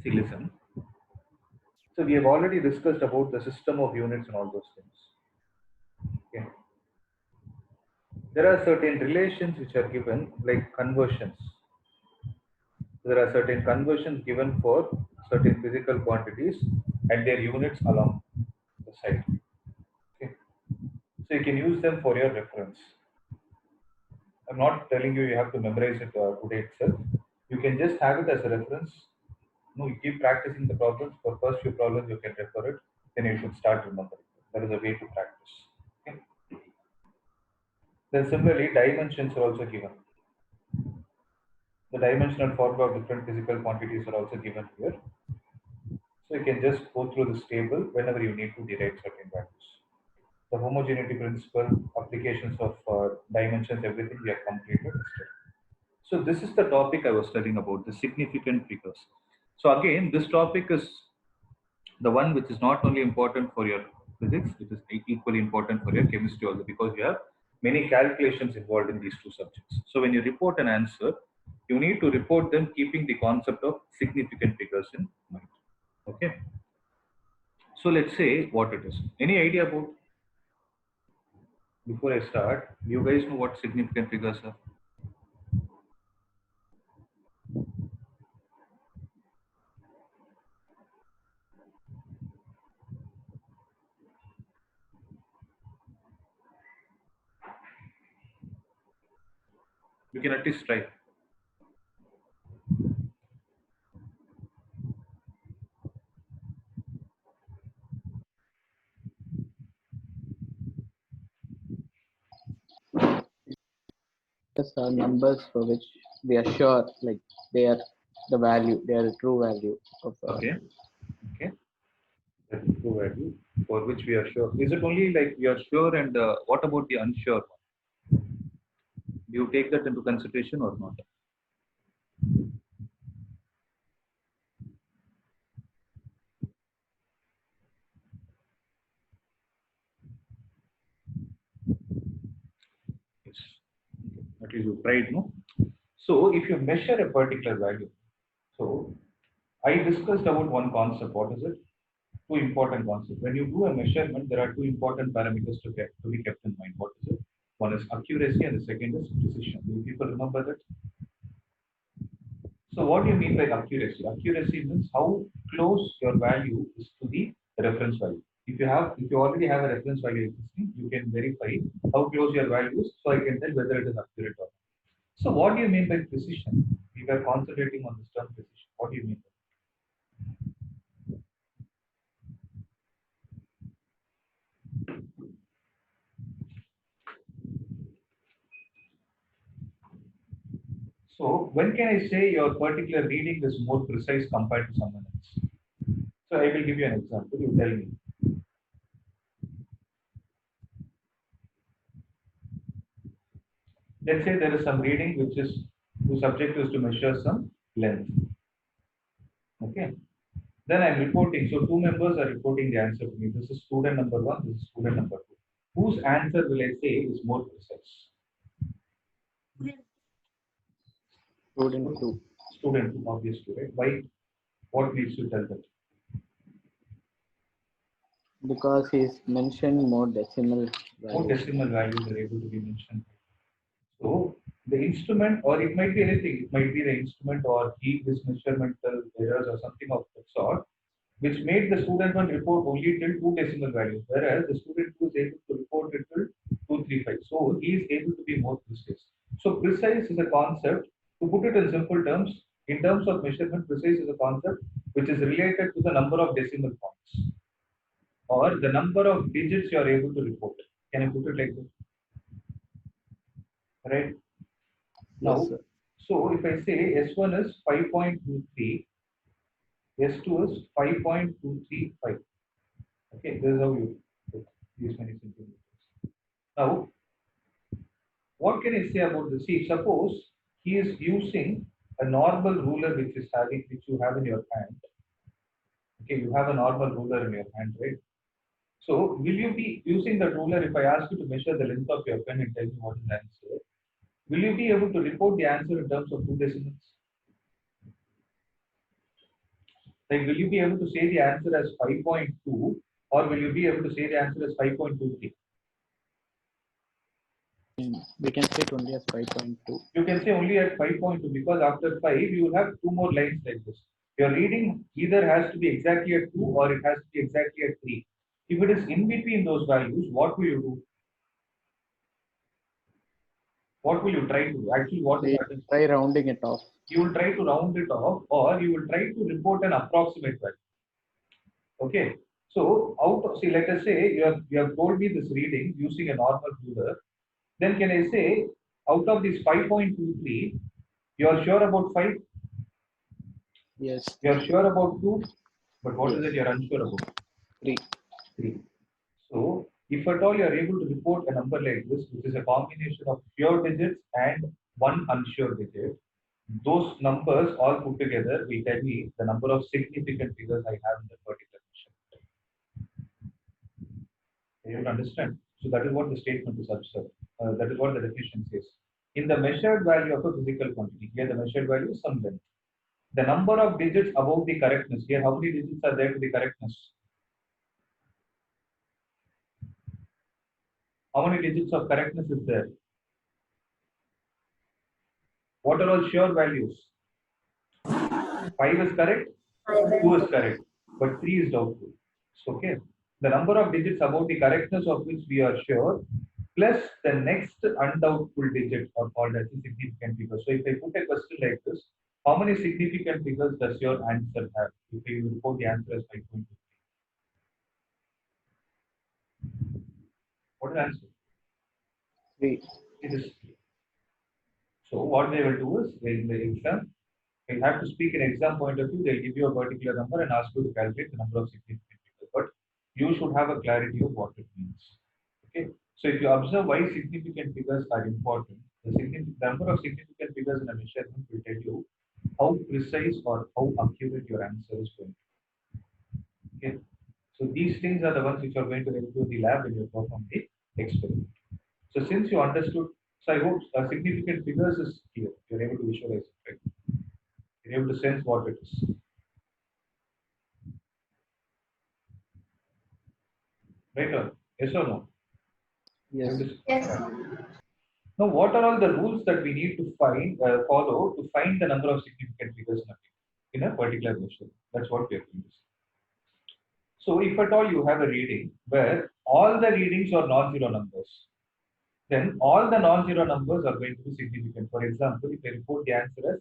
See, listen. So we have already discussed about the system of units and all those things. Okay. There are certain relations which are given, like conversions. There are certain conversions given for certain physical quantities and their units along the side. Okay. So you can use them for your reference. I'm not telling you have to memorize it today itself. You can just have it as a reference. No, you keep practicing the problems. For first few problems, you can refer it. Then you should start remembering. That is a way to practice. Okay. Then similarly, dimensions are also given. The dimensional formula of different physical quantities are also given here. So you can just go through this table whenever you need to derive certain values. The homogeneity principle, applications of dimensions, everything we have completed. So this is the topic I was studying about, the significant figures. So again, this topic is the one which is not only important for your physics, it is equally important for your chemistry also, because you have many calculations involved in these two subjects. So when you report an answer, you need to report them keeping the concept of significant figures in mind. Okay. So let's say what it is. Any idea about, before I start, do you guys know what significant figures are? You can at least try. Are numbers for which we are sure, like they are the value, they are the true value of. Okay. Okay. That is true value for which we are sure. Is it only like we are sure, and what about the unsure one? Do you take that into consideration or not? Yes. At least you tried, no? So if you measure a particular value, so I discussed about one concept. What is it? Two important concepts. When you do a measurement, there are two important parameters to be kept in mind. What is it? One is accuracy and the second is precision. Do people remember that? So what do you mean by accuracy? Accuracy means how close your value is to the reference value. If you already have a reference value existing, you can verify how close your value is, so I can tell whether it is accurate or not. So what do you mean by precision? We were concentrating on this term precision. What do you mean? So when can I say your particular reading is more precise compared to someone else? So I will give you an example. You tell me. Let's say there is some reading which is the subject is to measure some length. Okay. Then I'm reporting. So two members are reporting the answer to me. This is student number one. This is student number two. Whose answer will I say is more precise? Student 2. Student two, obviously, right? Why? What needs to tell that? Because he's mentioned more decimal More values. decimal values are able to be mentioned. So the instrument, or it might be anything, it might be the instrument or he mismeasuremental errors or something of that sort, which made the student one report only till two decimal values, whereas the student two is able to report it till 235. So he is able to be more precise. So precise is a concept. To put it in simple terms, in terms of measurement, precise is a concept which is related to the number of decimal points or the number of digits you are able to report. Can I put it like this? Right? Yes, Now, sir. so if I say S1 is 5.23, S2 is 5.235. Okay, this is how you put these many centimeters. Now, what can I say about this? See, suppose he is using a normal ruler which you have in your hand. Okay, you have a normal ruler in your hand, right? So, will you be using the ruler if I ask you to measure the length of your pen and tell me what is the answer? Will you be able to report the answer in terms of two decimals? Like, will you be able to say the answer as 5.2 or will you be able to say the answer as 5.23? We can say it only as 5.2. You can say only at 5.2 because after 5, you will have two more lines like this. Your reading either has to be exactly at 2 or it has to be exactly at 3. If it is in between those values, what will you do? What will you try to do? Actually, what will happen? Try rounding it off. You will try to round it off or you will try to report an approximate value. Okay. So, see, let us say you have told me this reading using a normal ruler. Then can I say out of this 5.23, you are sure about 5? Yes. You are sure about 2, but what Yes. is it you are unsure about? 3. 3. So, if at all you are able to report a number like this, which is a combination of pure digits and one unsure digit, those numbers all put together will tell me the number of significant figures I have in that particular measurement. You understand? So that is what the statement is observed. That is what the definition says. In the measured value of a physical quantity, here the measured value is some length. The number of digits above the correctness, here how many digits are there to the correctness? How many digits of correctness is there? What are all sure values? 5 is correct, 2 is correct, but 3 is doubtful. So, okay. The number of digits above the correctness of which we are sure, plus the next undoubtful digit are called as the significant figure. So, if I put a question like this, how many significant figures does your answer have? If you report the answer as 5.2. What is the answer? 3. It is 3. So, what they will do is, in the exam, you have to speak in exam point of view, they'll give you a particular number and ask you to calculate the number of significant figures. But you should have a clarity of what it means. Okay. So if you observe why significant figures are important, the number of significant figures in a measurement will tell you how precise or how accurate your answer is going to be. Okay. So these things are the ones which are going to help you in the lab when you perform the experiment. So since you understood, so I hope significant figures is clear. You're able to visualize it, right? You're able to sense what it is. Right or yes or no? Yes. Yes. Now, what are all the rules that we need to follow to find the number of significant figures in a particular measure? That's what we are going to see. So, if at all you have a reading where all the readings are non-zero numbers, then all the non-zero numbers are going to be significant. For example, if I report the answer as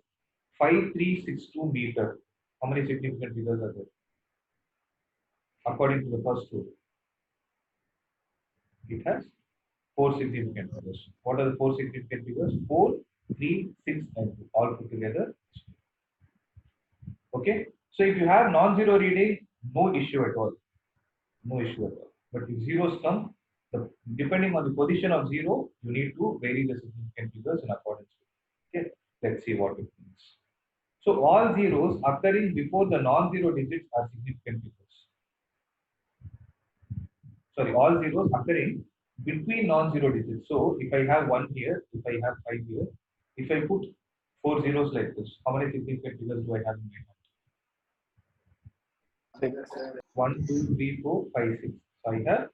5362 meter, how many significant figures are there? According to the first rule, it has 4 significant figures. What are the 4 significant figures? 4, 3, 6, and 2, all put together. Okay. So if you have non-zero reading, no issue at all. No issue at all. But if zeros come, depending on the position of 0, you need to vary the significant figures in accordance with it. Okay. Let's see what it means. So all zeros occurring before the non-zero digits are significant figures. Sorry, all zeros occurring between non-zero digits. So if I have 1 here, if I have 5 here, if I put 4 zeros like this, how many significant figures do I have in my hand? 6. 1, 2, 3, 4, 5, 6. So I have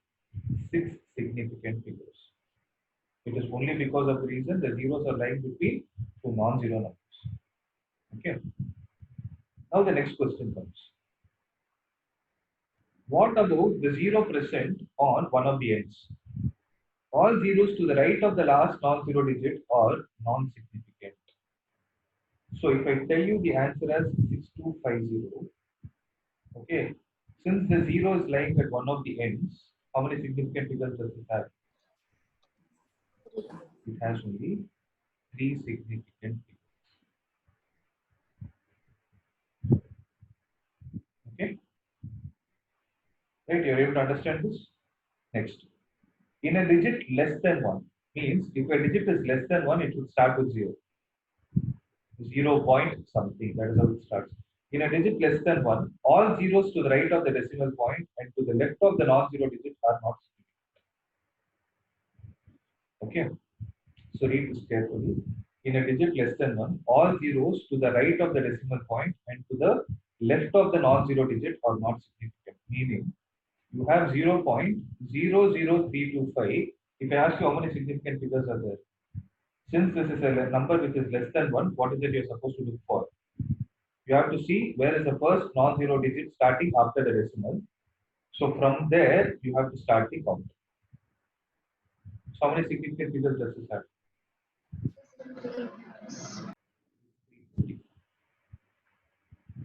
6 significant figures. It is only because of the reason the zeros are lying between two non-zero numbers. Okay. Now the next question comes. What about the 0 present on one of the ends? All zeros to the right of the last non-zero digit are non-significant. So if I tell you the answer as 6250, okay, since the 0 is lying at one of the ends, how many significant figures does it have? It has only 3 significant figures. Okay, right? You're able to understand this? Next, in a digit less than 1 means if a digit is less than 1, it should start with 0. 0 point something, that is how it starts. In a digit less than 1, all zeros to the right of the decimal point and to the left of the non-zero digit are not significant. Okay, so read this carefully. In a digit less than 1, all zeros to the right of the decimal point and to the left of the non-zero digit are not significant, meaning you have 0.00325. If I ask you how many significant figures are there, since this is a number which is less than 1, what is it you're supposed to look for? You have to see where is the first non-zero digit starting after the decimal. So from there, you have to start the count. So how many significant figures does this have?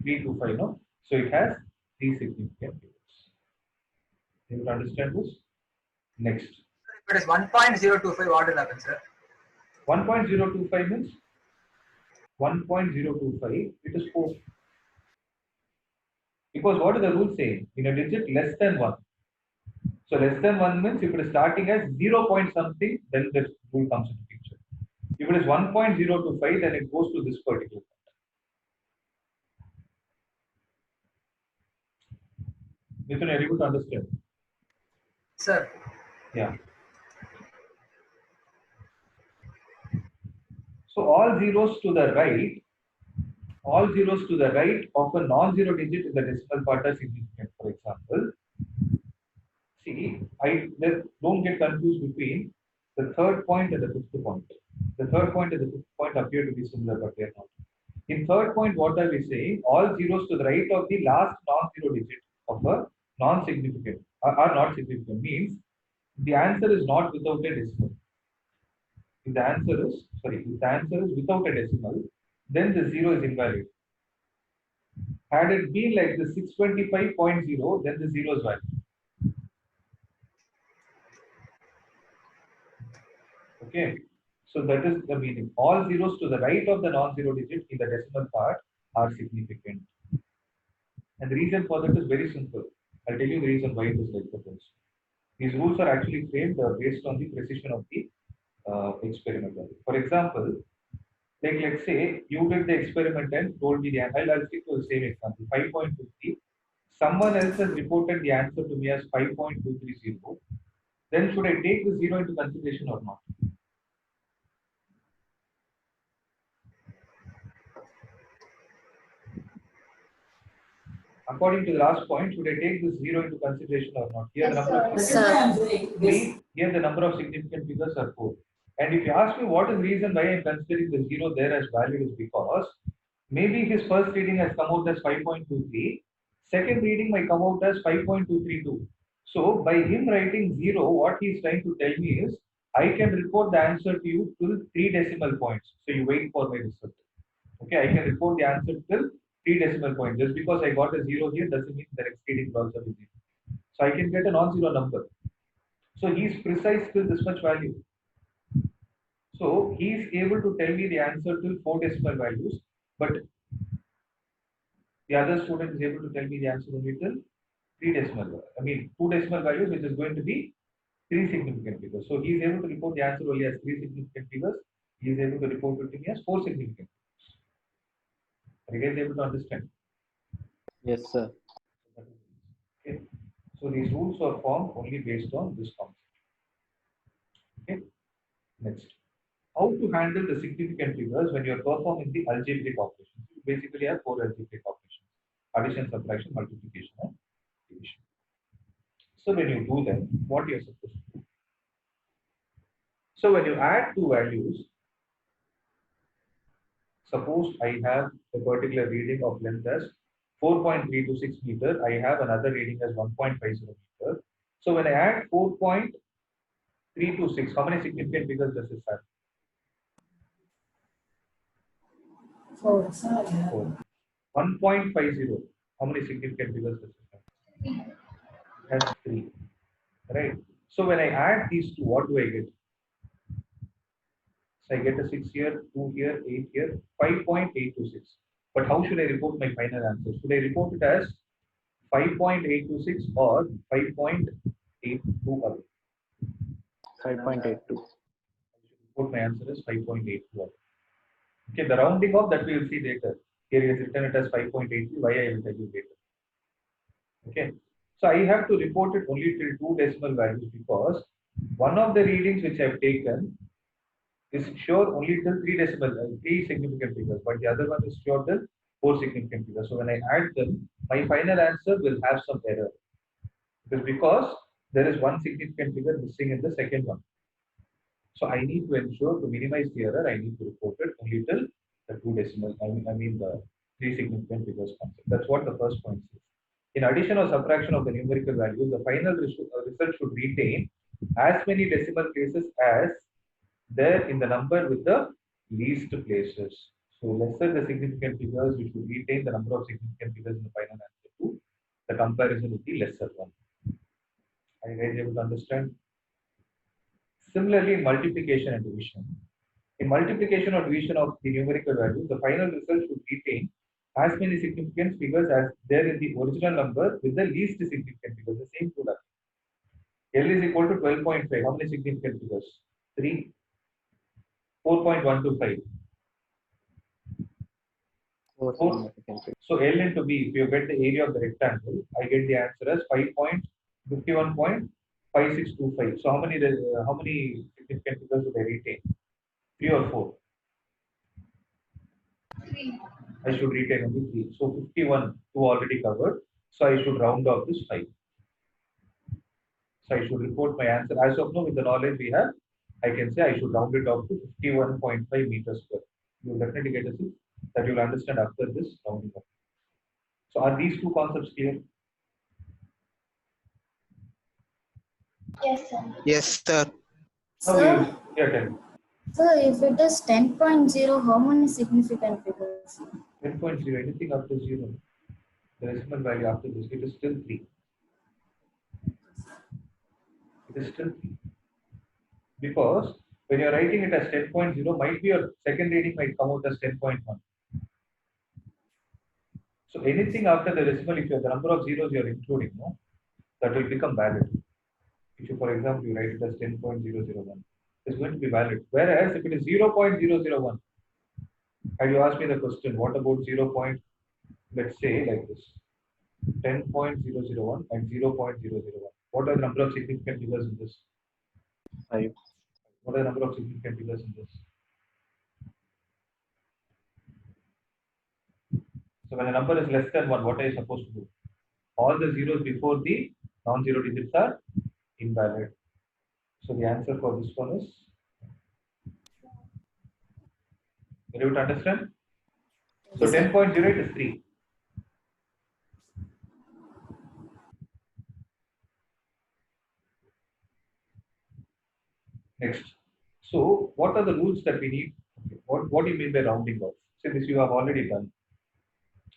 325, no? So it has 3 significant figures. You will understand this? Next. If it is 1.025, what will happen, sir? 1.025 means 1.025, it is 4. Because what is the rule saying? In a digit less than 1. So less than 1 means if it is starting as 0 point something, then the rule comes into picture. If it is 1.025, then it goes to this particular point. Mithun, are you able to understand? Sir. Yeah. So all zeros to the right of a non-zero digit in the decimal part are significant. For example, see, don't get confused between the third point and the fifth point. The third point and the fifth point appear to be similar, but they are not. In third point, what are we saying? All zeros to the right of the last non-zero digit of a non-significant are not significant, means the answer is not without a decimal. If the answer is without a decimal, then the zero is invalid. Had it been like the 625.0, then the zero is valid. Okay, so that is the meaning. All zeros to the right of the non-zero digit in the decimal part are significant. And the reason for that is very simple. I'll tell you the reason why it is like that. These rules are actually framed based on the precision of the experiment. For example, like let's say you did the experiment and told me the answer. I'll stick to the same example, 5.23. Someone else has reported the answer to me as 5.230. Then should I take the zero into consideration or not? According to the last point, should I take this zero into consideration or not? Here, the number of significant figures are 4. And if you ask me what is the reason why I am considering the zero there as valid, is because maybe his first reading has come out as 5.23, second reading might come out as 5.232. So by him writing zero, what he is trying to tell me is, I can report the answer to you till 3 decimal points. So you wait for my result. Okay, I can report the answer till 3 decimal points. Just because I got a zero here doesn't mean the next reading will also be zero. So I can get a non-zero number. So he is precise till this much value. So he is able to tell me the answer till 4 decimal values, but the other student is able to tell me the answer only till 2 decimal values, which is going to be 3 significant figures. So he is able to report the answer only as 3 significant figures. He is able to report it to me as 4 significant figures. Are you guys able to understand? Yes, sir. Okay. So these rules are formed only based on this concept. Okay. Next, how to handle the significant figures when you are performing the algebraic operations? You basically have 4 algebraic operations: addition, subtraction, multiplication, and division. So when you do them, what you are supposed to do? So when you add 2 values, suppose I have a particular reading of length as 4.326 meter, I have another reading as 1.50 meter. So when I add 4.326, how many significant figures does this have? 4. 1.50, how many significant figures does it have? It has 3. Right. So when I add these two, what do I get? So I get a 6 here, 2 here, 8 here, 5.826. But how should I report my final answer? Should I report it as 5.826 or 5.82 away? 5.82. Report my answer as 5.82 away. Okay, the rounding off that we will see later. Here is written it as 5.83. Why I will tell you later. Okay, so I have to report it only till 2 decimal values because one of the readings which I have taken is sure only till 3 decimal, 3 significant figures, but the other one is sure till 4 significant figures. So when I add them, my final answer will have some error. Because there is one significant figure missing in the second one. So I need to ensure to minimize the error, I need to report it only till the 2 decimal, I mean the 3 significant figures concept. That's what the first point says. In addition or subtraction of the numerical values, the final result should retain as many decimal places as there in the number with the least places. So lesser the significant figures, we should retain the number of significant figures in the final answer to the comparison with the lesser one. Are you guys able to understand? Similarly, in multiplication and division. In multiplication or division of the numerical values, the final result should retain as many significant figures as there in the original number with the least significant figures, the same product. L is equal to 12.5. How many significant figures? 3. 4.125. 4 4. significant figures. So L into B, if you get the area of the rectangle, I get the answer as 5.51.5625. So how many significant figures do they retain? 3 or 4? 3. I should retain only 3. So 51, 2 already covered. So I should round off this 5. So I should report my answer. As of now, with the knowledge we have, I can say I should round it off to 51.5 meters square. You will definitely get a sense that you will understand after this rounding off. So are these two concepts clear? Yes, sir. Yes, sir. Now Sir, yeah, tell me. sir, if it is 10.0, how many significant figures? 10.0, anything after 0. The decimal value after this, it is still 3. It is still 3. Because when you're writing it as 10.0, might be your second reading might come out as 10.1. So anything after the decimal, if you have the number of zeros you're including, no, that will become valid. If you, for example, you write it as 10.001, it's going to be valid. Whereas if it is 0.001, had you asked me the question, what about 0. Let's say like this, 10.001 and 0.001. What are the number of significant figures in this? 5. What are the number of significant figures in this? So when a number is less than 1, what are you supposed to do? All the zeros before the non-zero digits are invalid. So the answer for this one is, are you able to understand? So 10.08 is 3. Next. So what are the rules that we need? Okay. What do you mean by rounding off? So this you have already done.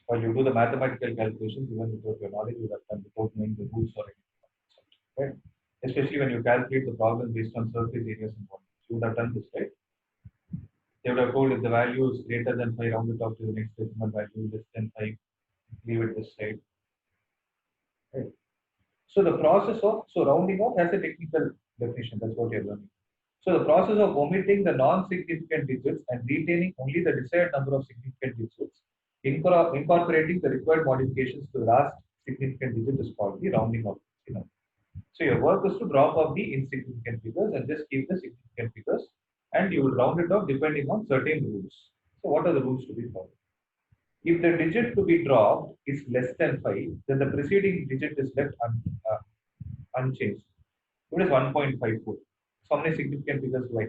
Or you do the mathematical calculations, even without your knowledge, you have done without knowing the rules or anything. Right? Especially when you calculate the problem based on surface areas and volumes. You would have done this, right? They would have told if the value is greater than 5, round it off to the next decimal value, less than 5, leave it this side. Right? So the process of, rounding off has a technical definition, that's what you're learning. So the process of omitting the non-significant digits and retaining only the desired number of significant digits, incorporating the required modifications to the last significant digit is called the rounding off. So your work is to drop off the insignificant figures and just keep the significant figures, and you will round it off depending on certain rules. So what are the rules to be followed? If the digit to be dropped is less than 5, then the preceding digit is left unchanged. It is 1.54. So how many significant figures do I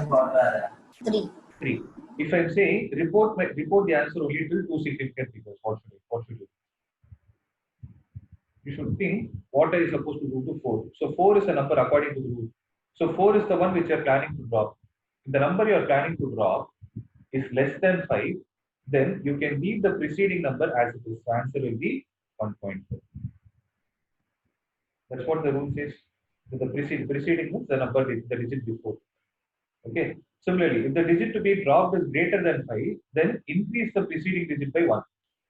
have? 3. 3. If I'm saying report the answer only till 2 significant figures, what should you do? You should think what are you supposed to do to 4. So 4 is a number according to the rule. So 4 is the one which you are planning to drop. If the number you are planning to drop is less than 5, then you can leave the preceding number as it is. The answer will be 1.4. That's what the rule says. The preceding is the number, the digit before. Okay. Similarly, if the digit to be dropped is greater than 5, then increase the preceding digit by 1.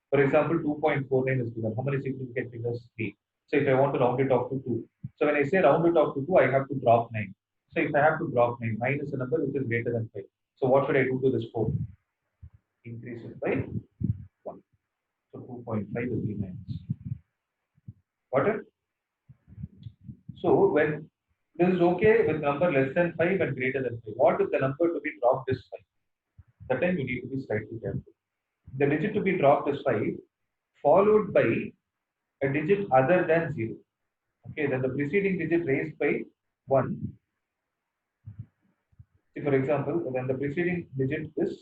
For example, 2.49 is given. How many significant figures? 3. So if I want to round it off to 2. So when I say round it off to 2, I have to drop 9. So if I have to drop 9, 9 is a number which is greater than 5. So what should I do to this 4? Increase it by 1. So 2.5 will be minus. Got it? So when this is okay with number less than 5 and greater than 5. What if the number to be dropped is 5? That time you need to be slightly careful. the digit to be dropped is 5, followed by a digit other than 0. Okay, then the preceding digit raised by 1. See, for example, when the preceding digit is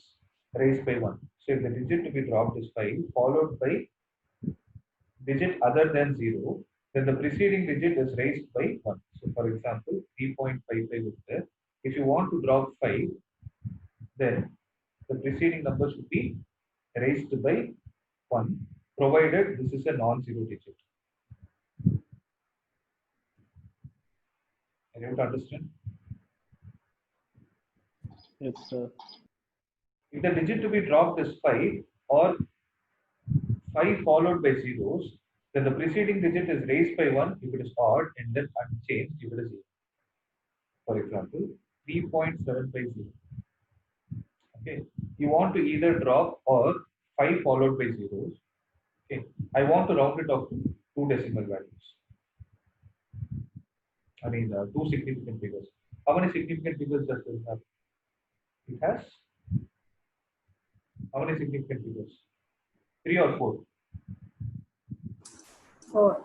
raised by 1. So if the digit to be dropped is 5, followed by digit other than 0, then the preceding digit is raised by 1. So for example, 3.55 is there. If you want to drop 5, then the preceding number should be raised by 1, provided this is a non-zero digit. Are you able to understand? Yes, sir. If the digit to be dropped is 5 or 5 followed by zeros, then the preceding digit is raised by 1 if it is odd and then unchanged if it is even. For example, 3.750. Okay, you want to either drop or 5 followed by zeros. Okay, I want to round it off to 2 decimal values. I mean, 2 significant figures. How many significant figures does this have? It has how many significant figures? 3 or 4? 4.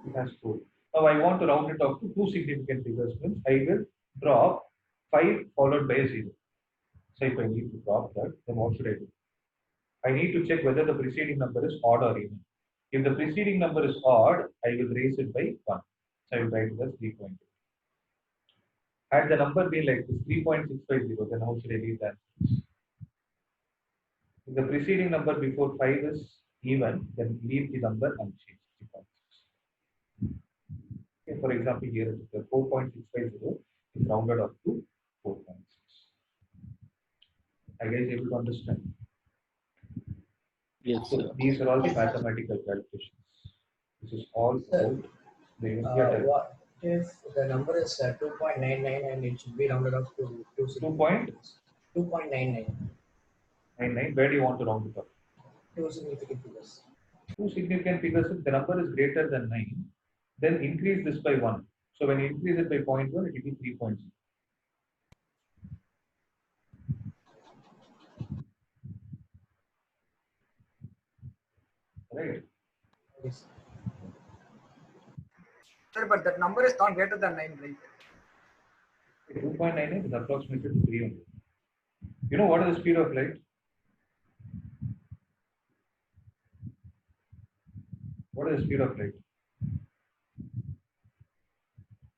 It has 4. Now I want to round it off to 2 significant figures. Means I will drop 5 followed by a 0. So if I need to drop that, then what should I do? I need to check whether the preceding number is odd or even. If the preceding number is odd, I will raise it by 1. So I will write it as 3.2. Had the number been like this 3.650, then how should I read that? If the preceding number before 5 is even, then leave the number unchanged. 3.6. Okay, for example, here the 4.650 is rounded up to 4.6. Are you guys able to understand? Yes, So sir. these are all the mathematical calculations. This is all about the unit. What if the number is 2.99 and it should be rounded off to 2.99? 2.99. Where do you want to round it up? 2 significant figures. 2 significant figures. If the number is greater than 9, then increase this by 1. So when you increase it by 0.1, it will be 3.0. Right? Yes. Sir, but that number is not greater than 9, right? 2.99 is approximately 300. You know what is the speed of light? What is the speed of light?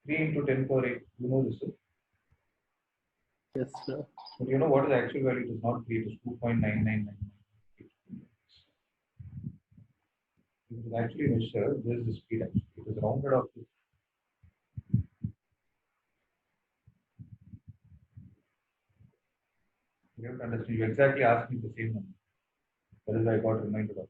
3 into 10 power 8. You know this. Yes, sir. But you know what is the actual value? It is not 3, it is 2.9999. It is actually measured. This is the speed actually. It is rounded off to. You have to understand. You exactly asked me the same number. That is why I got reminded of that.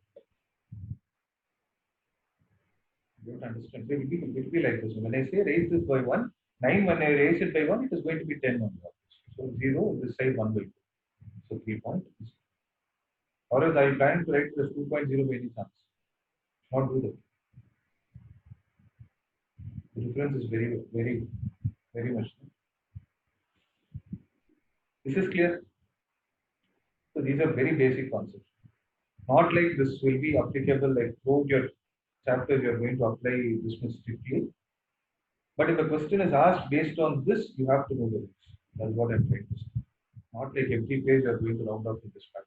You have to understand. So it will be like this. When I say raise this by 1, 9, when I raise it by 1, it is going to be 10 on the So 0, this side 1 by 2. So 3 point. Or else I plan to write this 2.0 by any chance. Not do that. The difference is very, very, very much. This is clear. So these are very basic concepts. Not like this will be applicable like throughout your chapter you are going to apply this much strictly. But if the question is asked based on this, you have to know the rules. That's what I'm trying to say. Not like every page you are going to round off with this fact.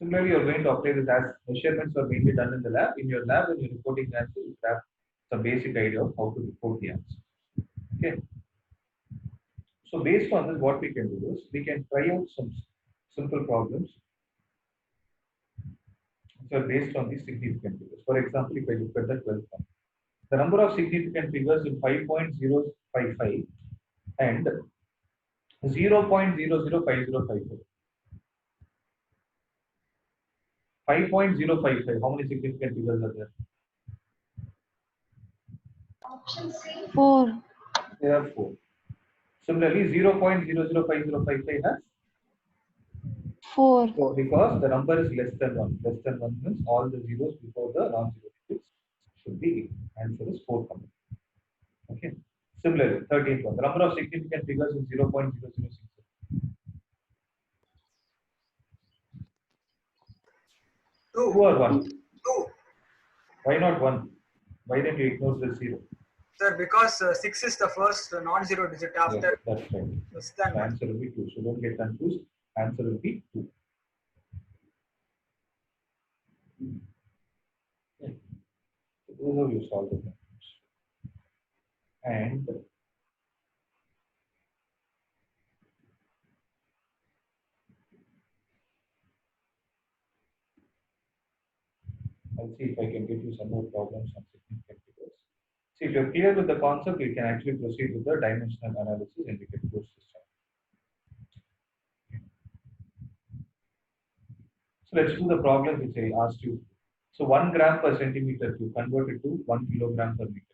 Similarly, you are going to apply this as measurements are mainly done in the lab. In your lab, when you're reporting the answer, you have some basic idea of how to report the answer. Okay. So based on this, what we can do is we can try out some simple problems which are based on these significant figures. For example, if I look at the 12th one, the number of significant figures in 5.055 and 0.005054. 5.055, how many significant figures are there? 4. There are 4. Similarly, 0.005055 has 4. because the number is less than 1. Less than 1 means all the zeros before the non-zero digits should be equal. Answer is 4 coming. Okay. Similarly, 13th one. The number of significant figures is 0.0060. 2 2. or 1? 2. Why not 1? Why didn't you ignore the 0? Sir, because 6 is the first non-zero digit Yes, after that's right. less than The 1. answer will be 2. So don't get confused. Answer will be 2. Okay. So this is how you solve the problems. And I'll see if I can get you some more problems on significant figures. See, if you're clear with the concept, you can actually proceed with the dimensional analysis and we can close this time. So let's do the problem which I asked you. So 1 gram per centimeter cube converted to 1 kilogram per meter.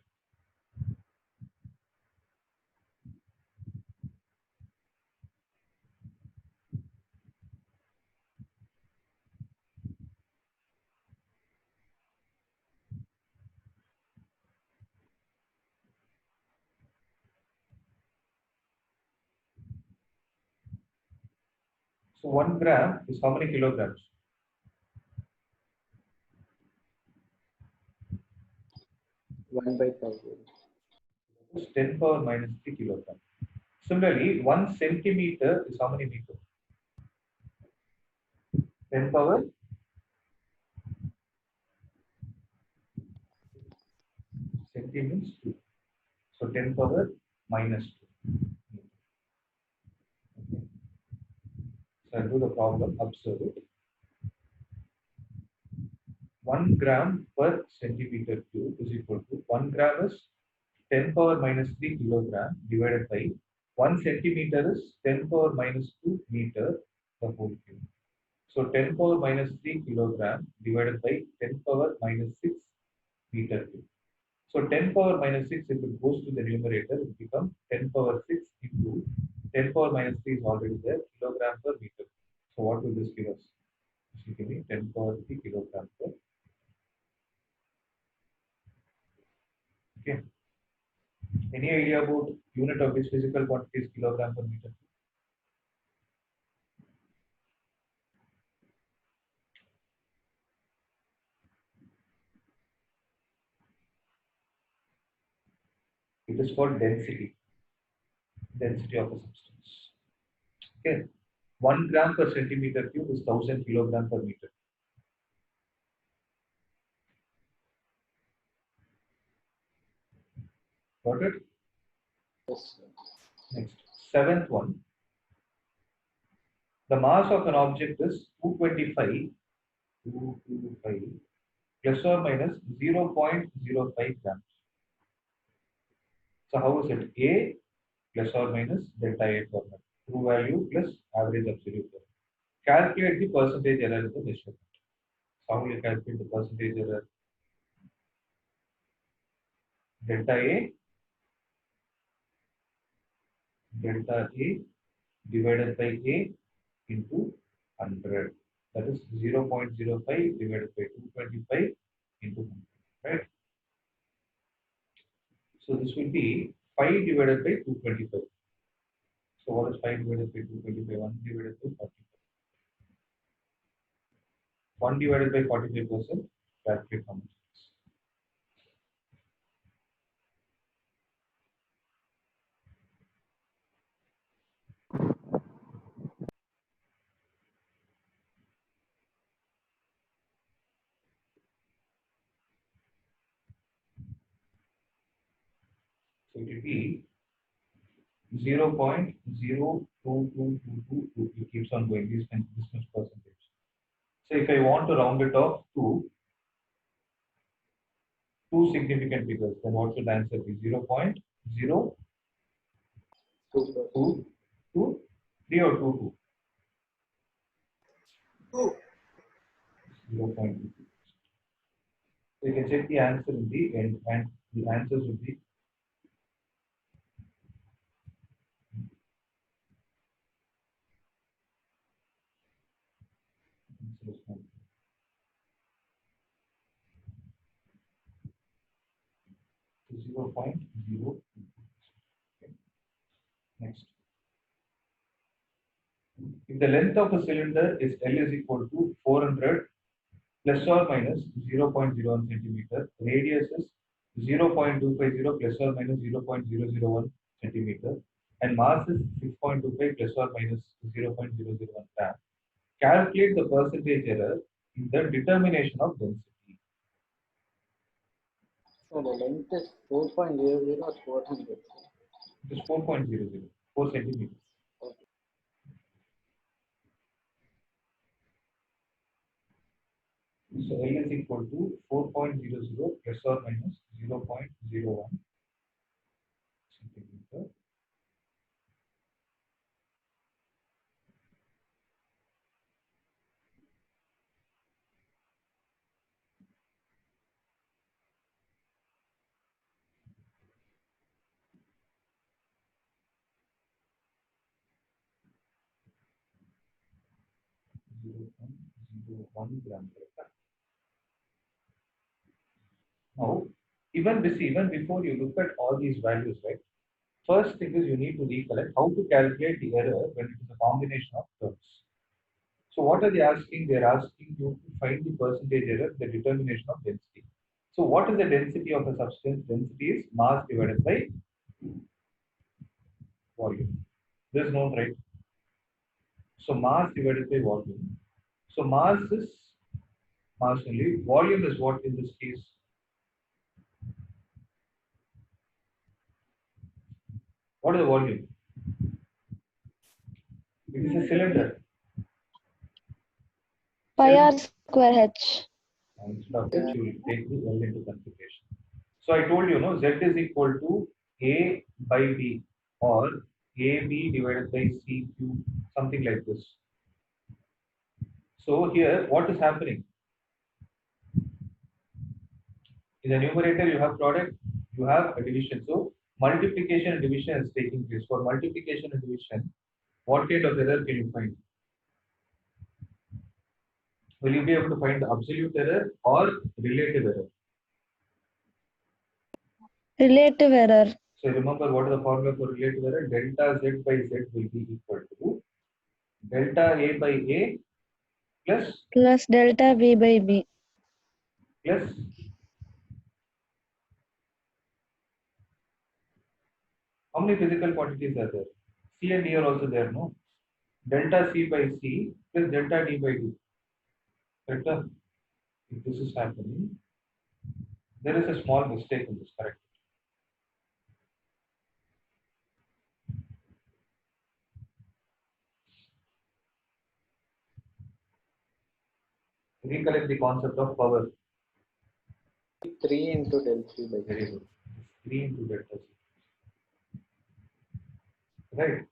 So 1 gram is how many kilograms? 1/1000. It's 10 power minus 3 kilogram. Similarly, 1 centimeter is how many meters? 10 power centi means 2. So 10 power minus 2. Okay. So I'll do the problem, observe it. 1 gram per centimeter cube is equal to 1 gram is 10 power minus 3 kilogram divided by 1 centimeter is 10 power minus 2 meter the whole cube. So 10 power minus 3 kilogram divided by 10 power minus 6 meter cube. So 10 power minus 6, if it goes to the numerator, it becomes 10 power 6 into 10 power minus 3 is already there, kilogram per meter. So what will this give us? This will give me 10 power 3 kilogram per. Okay. Any idea about unit of this physical quantity is kilogram per meter? It is called density. Density of a substance. Okay. 1 gram per centimeter cube is 1000 kilogram per meter. Got it? Yes, sir. Next, seventh one. The mass of an object is 225 plus or minus 0.05 grams. So how is it? A plus or minus delta A formula. True value plus average absolute value. Calculate the percentage error in the measurement. So how will you calculate the percentage error? Delta A divided by A into 100. That is 0.05 divided by 225 into 100. Right? So this will be 5 divided by 225. So what is 5 divided by 225? 1 divided by 45. 1 divided by 45%. Calculate how much it is. So it will be 0.02222. It keeps on going. This much percentage. So if I want to round it off to two significant figures, then what should the answer be? 0.022, 2%. 3 or 22? 2. 0.22. So you can check the answer in the end, and the answers will be to 0.02. Okay. Next. If the length of a cylinder is L is equal to 400 plus or minus 0.01 centimeter. Radius is 0.250 plus or minus 0.001 centimeter. And mass is 6.25 plus or minus 0.001 gram. Calculate the percentage error in the determination of density. So the length is 4.00 or 400. It is 4.00, 4 centimeters. Okay. So L is equal to 4.00 plus or minus 0.01 centimeter. Zero point zero 0.01 gram per ton. Now, even before you look at all these values, right? First thing is you need to recollect how to calculate the error when it is a combination of terms. So what are they asking? They are asking you to find the percentage error, the determination of density. So what is the density of a substance? Density is mass divided by volume. This is known, right? So mass divided by volume. So mass is mass only. Volume is what in this case? What is the volume? It is a cylinder. Pi r square h. Instead of H, you will take the L into consideration. So I told you, no, Z is equal to A by B or AB divided by CQ, something like this. So here, what is happening? In the numerator, you have product, you have a division. So multiplication and division is taking place. For multiplication and division, what kind of error can you find? Will you be able to find the absolute error or relative error? Relative error. So remember what is the formula for relative error? Delta Z by Z will be equal to delta A by A Plus delta v by b. plus how many physical quantities are there? C and D are also there, no? Delta C by C plus delta D by D. Correct? If this is happening, there is a small mistake in this, correct? Recollect the concept of power. 3 into del 3 by Very good. 3 into delta C. Right.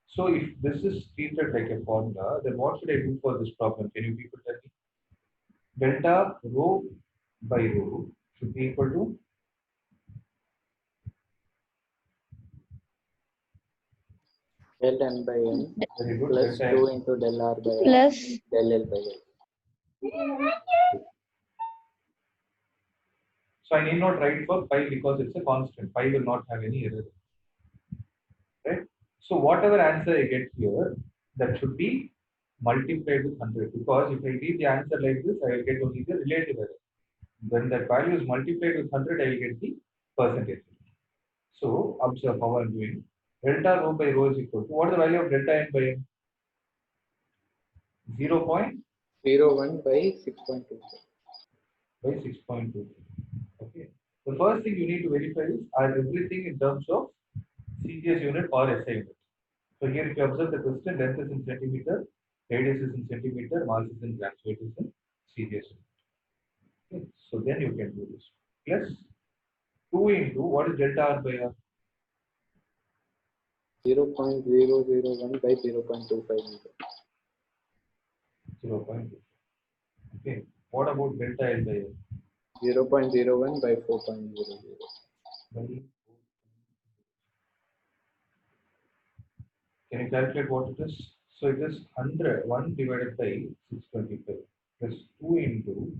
So if this is treated like a formula, then what should I do for this problem? Can you people tell me? Delta rho by rho should be equal to del n by n very good plus delta 2 x. into del r by r Plus del L by L. So I need not write for pi because it's a constant. Pi will not have any error. Right? So whatever answer I get here, that should be multiplied with 100 because if I read the answer like this, I will get only the relative error. When that value is multiplied with 100, I will get the percentage. So observe how I'm doing. Delta rho by rho is equal to what is the value of delta n by n? 0.01 by 6.2. By 6.2. Okay. The first thing you need to verify is are everything in terms of CGS unit or SI unit. So here if you observe the question, length is in centimeter, radius is in centimeter, mass is in grams, weight is in CGS unit. Okay. So then you can do this. Plus 2 into what is delta R by R? 0.001 by 0.25 meter. 0.2. Okay. What about delta L by L? 0.01 by 4.00. Very- Can you calculate what it is? So it is 100, 1 divided by 625 plus 2 into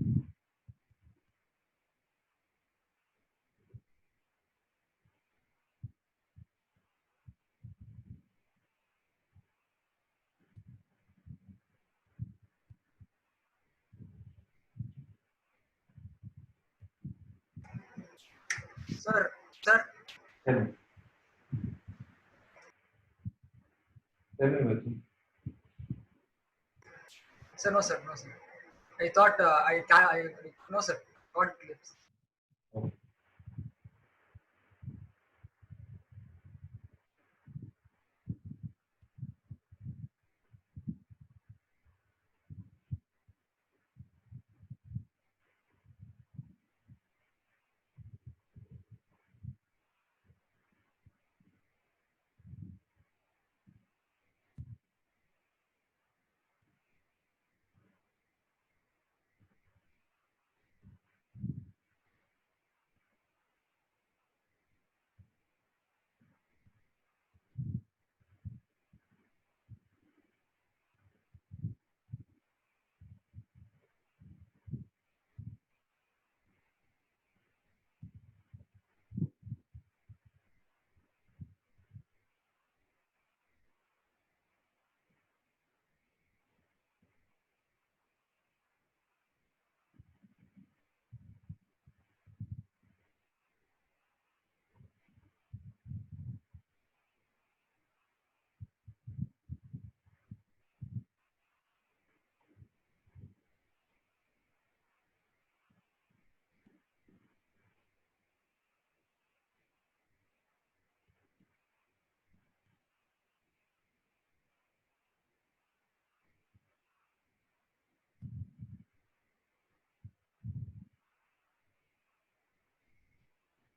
Sir, Tell me. Tell me, Mithun. no, sir. I thought no, sir. Got clips. Okay.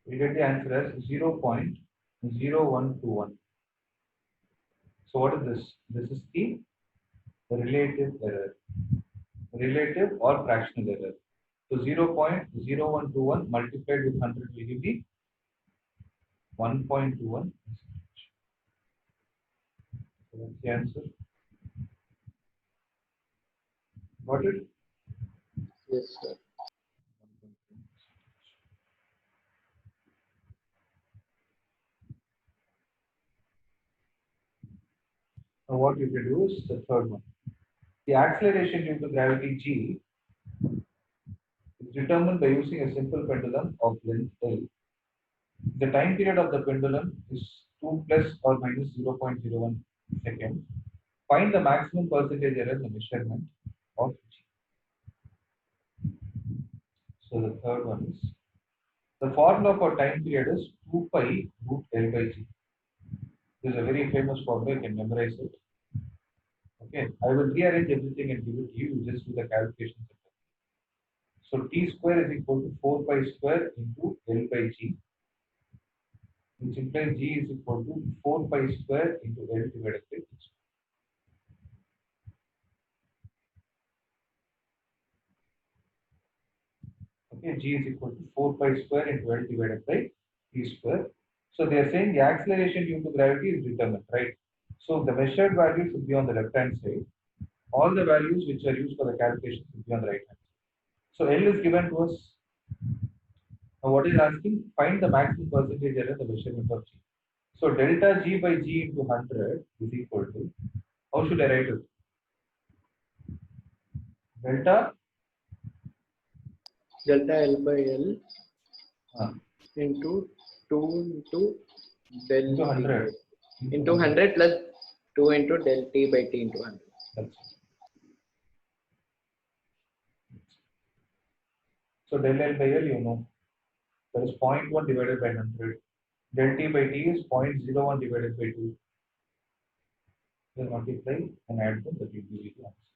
We get the answer as 0.0121. So what is this? This is the relative error. Relative or fractional error. So 0.0121 multiplied with 100 will give me 1.21. So that's the answer. Got it? Yes, sir. Now what you can do is the third one. The acceleration due to gravity G is determined by using a simple pendulum of length L. The time period of the pendulum is 2 plus or minus 0.01 seconds. Find the maximum percentage error in the measurement of G. So the third one is the formula for time period is 2 pi root L by G. This is a very famous formula, you can memorize it. Okay, I will rearrange everything and give it to you. You just do the calculation. So T square is equal to 4 pi square into L by G, which implies G is equal to 4 pi square into L divided by T. Okay, G is equal to 4 pi square into L divided by T square. So they are saying the acceleration due to gravity is determined, right? So the measured values should be on the left hand side. All the values which are used for the calculation should be on the right hand side. So L is given to us. Now what is asking? Find the maximum percentage error in the measurement of G. So delta G by G into 100 is equal to, how should I write it? Delta L by L uh, into 2 into del into 100 into 100 plus 2 into del T by T into 100. That's it. So del L by L, you know, that is 0.1 divided by 100. Del T by T is 0.01 divided by 2. You multiply and add them, that will give you the answer.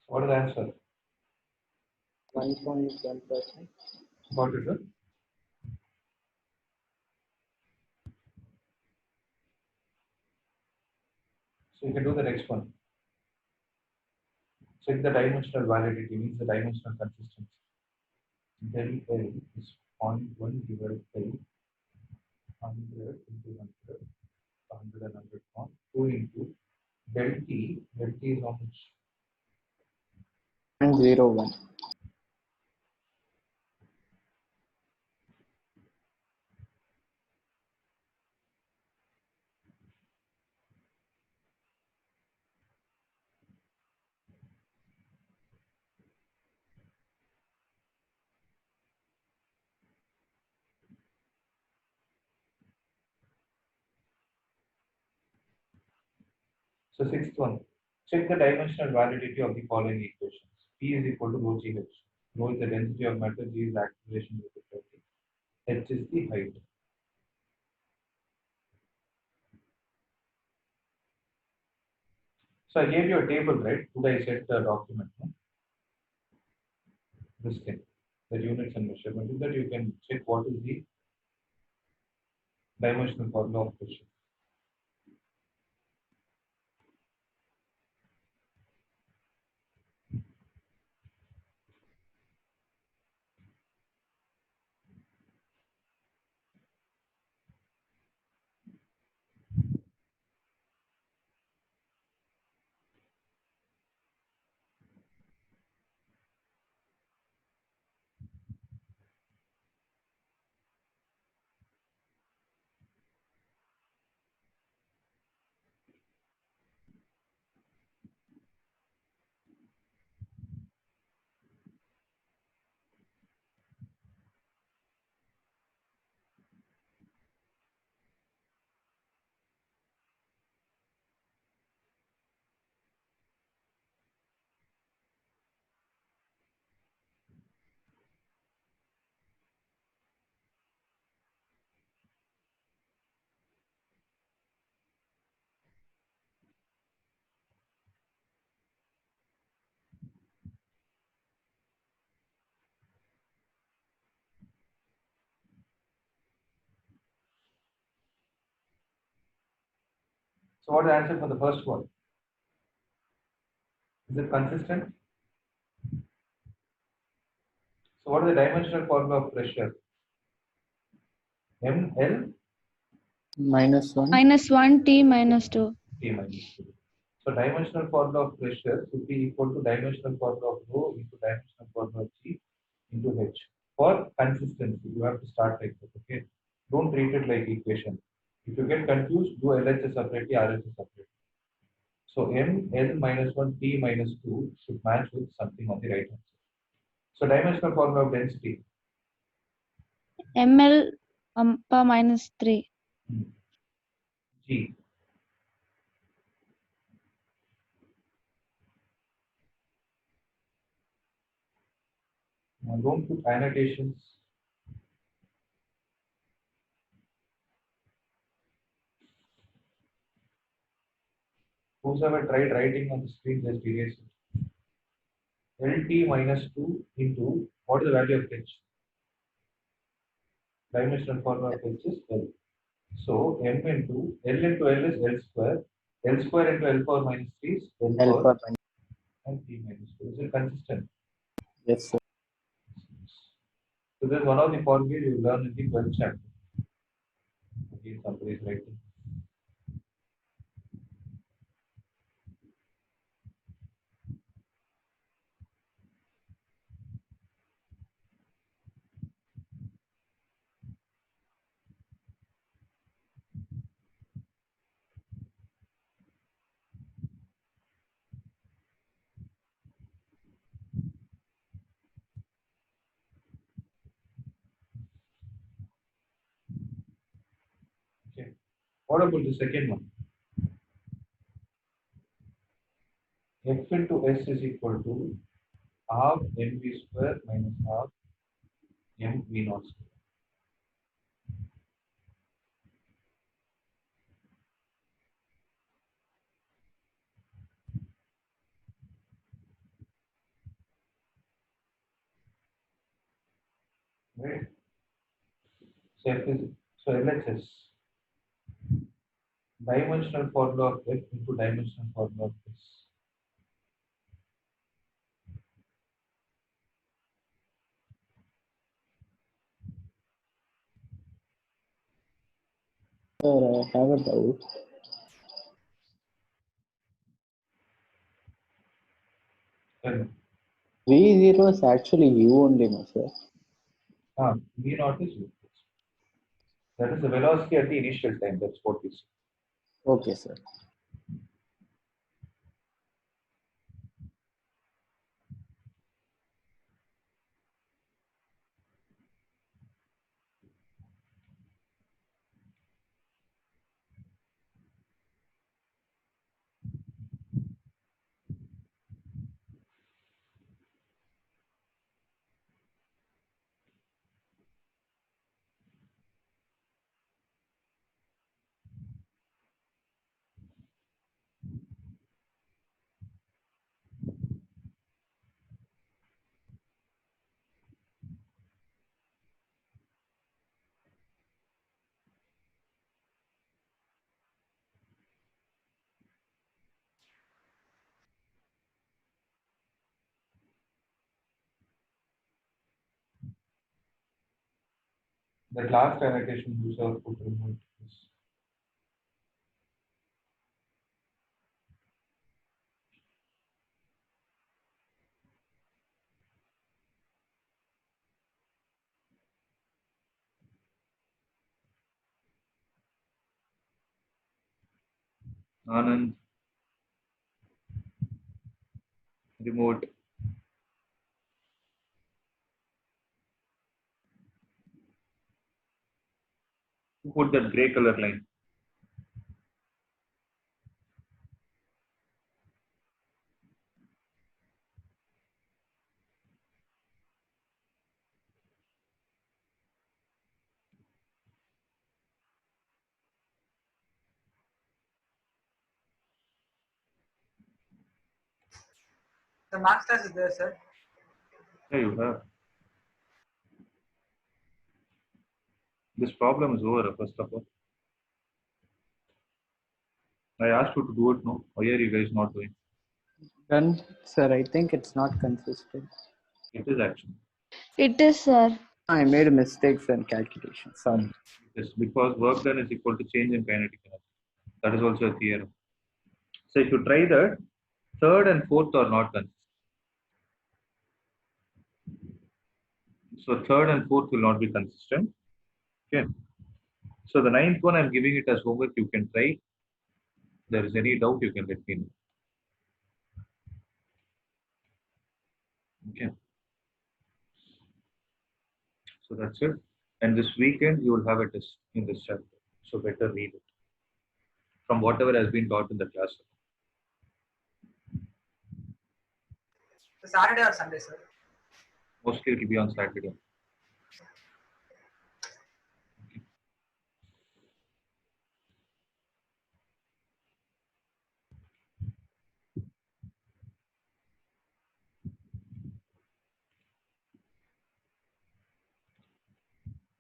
What is the answer? 1.1%. What is it? So you can do the next one. Check the dimensional validity, means the dimensional consistency. Del L is 0.1 divided by 100 into 100, 100 and 100 form, 2 into del T is how much? 0.01. So sixth one, check the dimensional validity of the following equations. P is equal to rho GH. Rho is the density of matter, G is the acceleration velocity, H is the height. So I gave you a table, right? Could I set the document? No? This thing, the units and measurement, so that you can check what is the dimensional formula of pressure. So what is the answer for the first one? Is it consistent? So what is the dimensional formula of pressure? ML -1. -1 T -2. T minus 2. So dimensional formula of pressure should be equal to dimensional formula of rho into dimensional formula of G into H. For consistency, you have to start like that, okay? Don't treat it like equation. If you get confused, do LHS separately, RHS separately. So ML -1 T -2 should match with something on the right hand side. So dimensional formula of density. ml power -3. G. Now don't put annotations. Whoever tried writing on the screen, just erase it. LT -2 into what is the value of H? Dimensional formula of H is L. So M into L is L square. L square into L power -3 is L L power per and T -2. Is it consistent? Yes, sir. So this is one of the formulas you learn in the 12th chapter. Again, somebody is writing. Okay. What about the second one? F into S is equal to half mv square minus half mv naught square. right? So LHS, dimensional formula of F into dimensional formula of S. Sir, I have a doubt. Then V0 is actually U only, no, sir. V naught is U. That is the velocity at the initial time. That's what we say. Okay, sir. The last annotation use of put remote is Anand remote. Who put that gray color line? The max test is there, sir. Yeah, you have. This problem is over, first of all. I asked you to do it, no? Why are you guys not doing? Done, sir. I think it's not consistent. It is actually. It is, sir. I made mistakes in calculations. Sorry. Yes, because work done is equal to change in kinetic energy. That is also a theorem. So if you try that, third and fourth are not consistent. So third and fourth will not be consistent. Okay. So the ninth one I'm giving it as homework. You can try. If there is any doubt, you can let me know. Okay. So that's it. And this weekend you will have a test in this chapter. So better read it from whatever has been taught in the class. The Saturday or Sunday, sir. Mostly it will be on Saturday.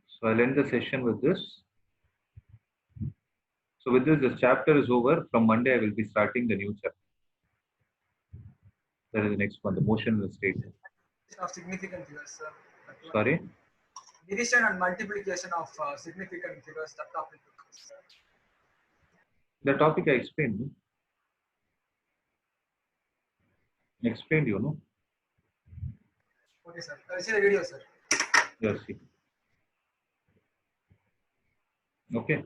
So I'll end the session with this. So with this chapter is over. From Monday, I will be starting the new chapter. That is the next one, the motion in the state. Of significant figures, sir. Sorry? Division and multiplication of significant figures. That topic. Sir. The topic I explained. No? Explained, you know. Okay, sir. I'll see the video, sir. Yes. Okay.